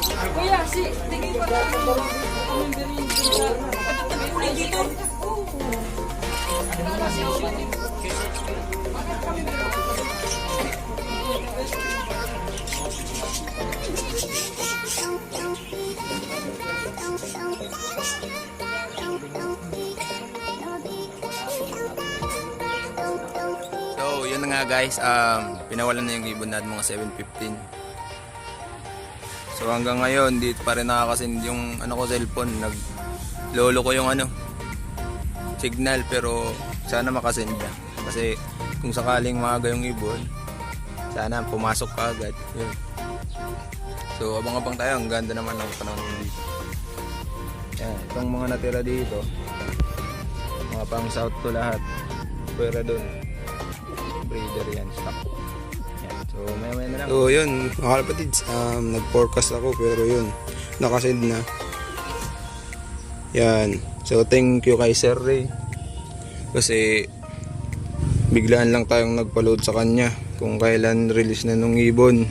Kuya, si tingin ko na dito. So, yun na nga guys, pinawalan na yung ibon natin mga 7:15. So hanggang ngayon, dito pa rin nakakasend yung ko cellphone. Naglolo ko yung signal, pero sana makasend niya. Kasi kung sakaling maaga yung ibon, sana pumasok ka agad. Yun. So abang-abang tayo, ang ganda naman ng panahon dito. Yan, itong mga natira dito, mga pang south to lahat. Pwera dun. Breeder yan, stock. Yan. So maya na lang. So yun, mga kalapatids, nag-forecast ako pero yun, nakasend na. Yan. So thank you kay Sir Ray. Kasi biglaan lang tayong nagpa-load sa kanya kung kailan release na nung ibon.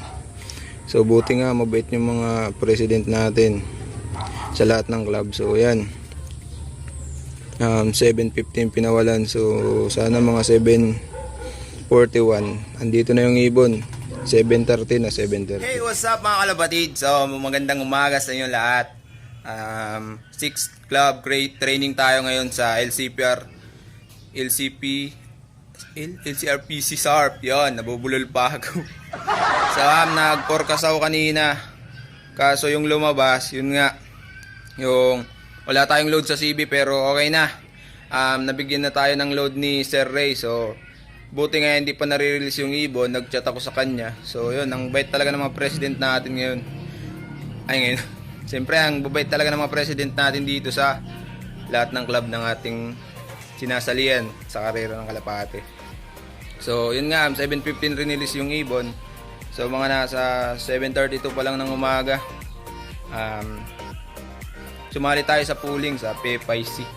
So buti nga mabait yung mga president natin sa lahat ng club. So yan, 7:15 pinawalan. So sana mga 7:41 andito na yung ibon. 7:30 na 7:30. Hey, what's up mga kalabatid? So magandang umaga sa inyo lahat. 6th club great training tayo ngayon sa LCRPC SARP. Yun, nabubulol pa ako. So nag-forecast ako kanina, kaso yung lumabas, yun nga, yung wala tayong load sa CB, pero okay na. Nabigyan na tayo ng load ni Sir Ray. So buti nga hindi pa nare-release yung ibon, nag-chat ako sa kanya. So yun, ang bait talaga ng mga president natin ngayon. Ngayon siyempre ang babait talaga ng mga president natin dito sa lahat ng club ng ating sinasalian sa karera ng Kalapate. So yun nga, 7:15 release yung ibon. So mga nasa 7:32 pa lang ng umaga, sumali tayo sa pooling sa PFIC.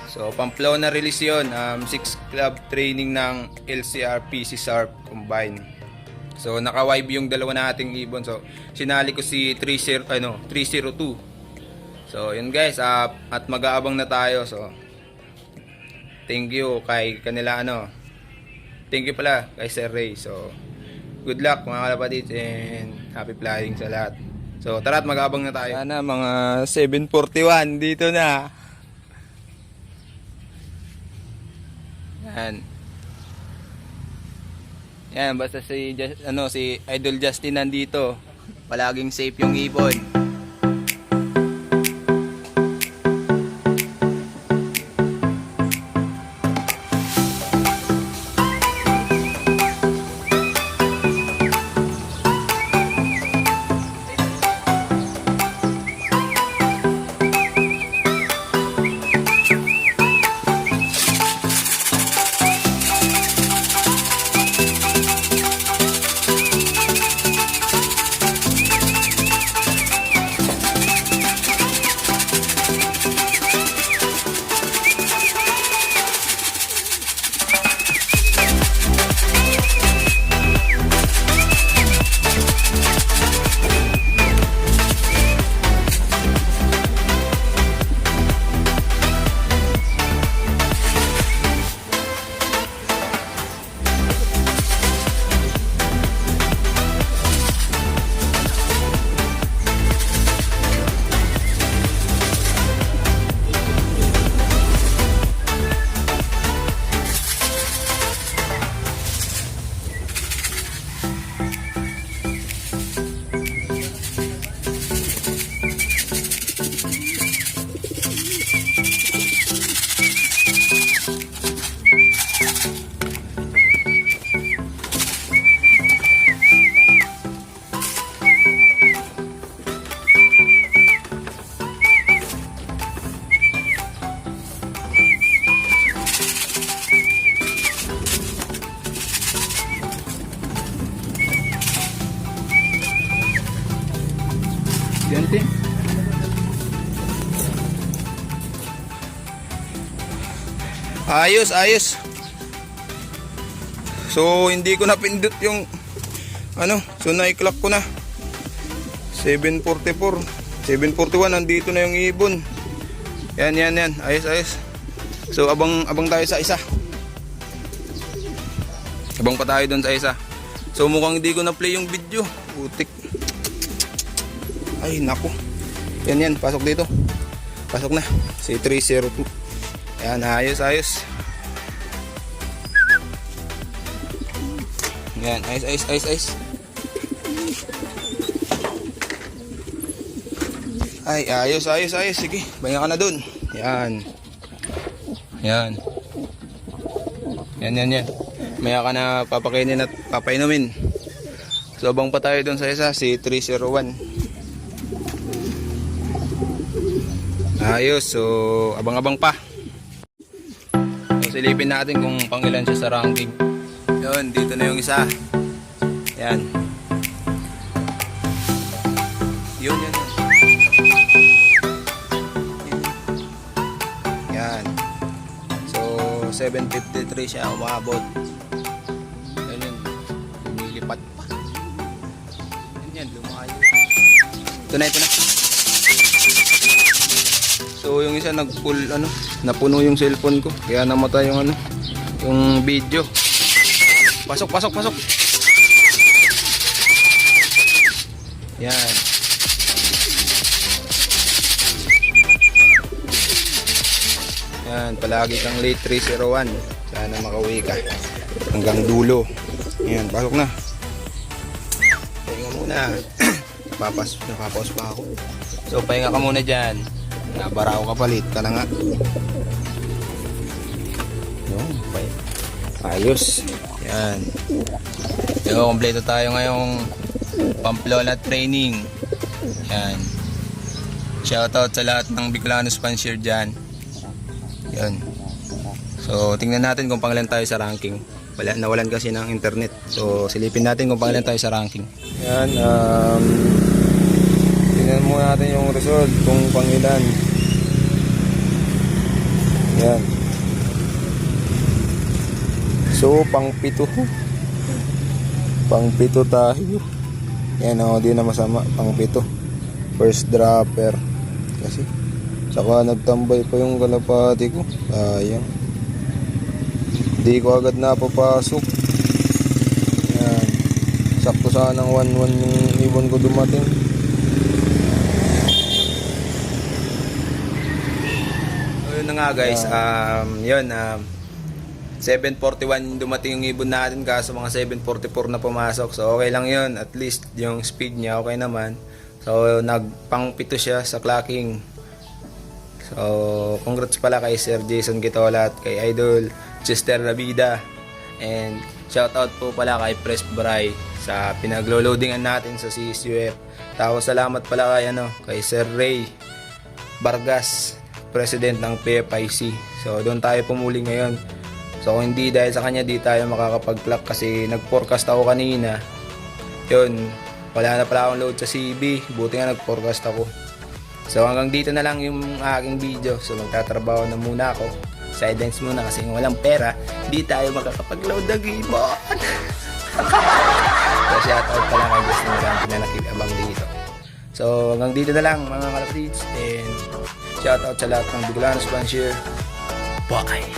So Pamplona release yun, 6 club training ng LCRPC SARP combine. So naka-wibe yung dalawa nating ibon. So sinali ko si 302. So yun guys, at mag-aabang na tayo. So thank you kay kanila thank you pala kay Sir Ray. So good luck mga kalapatid and happy flying sa lahat. So tara at mag-aabang na tayo. Sana mga 7:41 dito na. Yan. Yan, basta si Idol Justin nandito, palaging safe yung ibon. Ganti. Ayos. So hindi ko napindot yung so na-clock ko na. 744. 741, nandito na yung ibon. Yan. Ayos. So, abang tayo sa isa. Abang pa tayo doon sa isa. So, mukhang hindi ko na-play yung video. Putik. Ay, naku. Yan. Pasok dito. Pasok na. Si 302. Yan, ayos. Yan, ayos. Ay, ayos. Sige, bayan ka na dun. Yan. Maya ka na papakainin at papainumin. So, abang pa tayo dun sa isa, si 301. Ayos, so abang-abang pa. So, silipin natin kung pangilan siya sa ranking. Yun, dito na yung isa. Yan. Yun. Yan. So, 753 siya umabot. Yun. Lumilipat pa. Yan, lumayo. Ito na. So, yung isa napuno yung cellphone ko. Kaya namatay yung video. Pasok. Yan. Yan, palagi kang late 301. Sana makauwi ka hanggang dulo. Yan, pasok na. Pahinga muna. Napapaus pa ako. So, pahinga ka muna dyan. Nabaraw ka palit ka na nga. Yun, ayos. Yan. So, kompleto tayo ngayong Pamplona training. Yan. Shoutout sa lahat ng Bicolano sponsor dyan. Yan. So, tingnan natin kung pangalan tayo sa ranking. Nawalan kasi ng internet. So, silipin natin kung pangalan tayo sa ranking. Yan. Tingnan muna natin yung result kung pangilan. Yan. So, pang-pito tayo. Yan, di na masama. Pang-pito. First dropper. Kasi saka nagtambay pa yung kalapati ko. Sayang. Di ko agad napapasok. Yan. Sakto sanang 1-1 yung ibon ko dumating. Yun na nga guys. 741 dumating yung ibon natin, kaso mga 744 na pumasok. So okay lang yun, at least yung speed niya okay naman. So nagpang-pito siya sa clocking. So congrats pala kay Sir Jason Gitola at kay Idol Chester Rabida. And shoutout po pala kay Press Bray sa pinaglo-loadingan natin sa CSUF. Tapos salamat pala kay Sir Ray Vargas, President ng PFIC. So doon tayo pumuli ngayon. So kung hindi dahil sa kanya, di tayo makakapag-clock kasi nag-forecast ako kanina. Yun, wala na pala akong load sa CB. Buti nga nag-forecast ako. So hanggang dito na lang yung aking video. So magtatrabaho na muna ako. Sidelines muna kasi walang pera, di tayo makakapag-load ng ibon. So shoutout pala kay Justin Rampi na nakikabang dito. So hanggang dito na lang mga kalapatids. And shoutout sa lahat ng Bicolano sponsor. Bye!